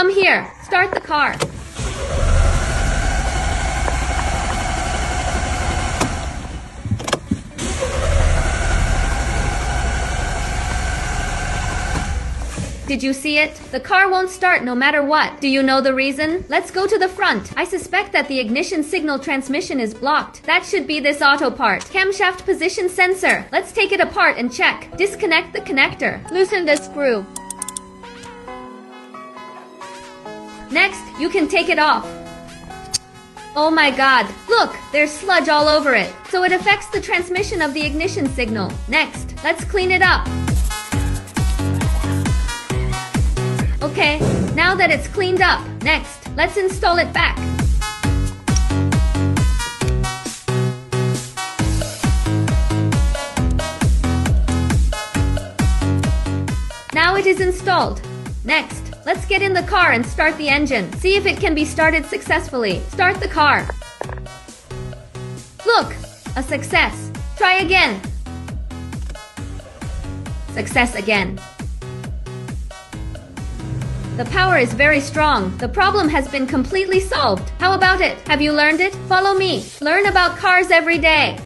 Come here, start the car. Did you see it? The car won't start no matter what. Do you know the reason? Let's go to the front. I suspect that the ignition signal transmission is blocked. That should be this auto part. Camshaft position sensor. Let's take it apart and check. Disconnect the connector. Loosen the screw. Next, you can take it off. Oh my god, look, there's sludge all over it. So it affects the transmission of the ignition signal. Next, let's clean it up. Okay, now that it's cleaned up, next, let's install it back. Now it is installed. Next, let's get in the car and start the engine. See if it can be started successfully. Start the car. Look, a success. Try again. Success again. The power is very strong. The problem has been completely solved. How about it? Have you learned it? Follow me. Learn about cars every day.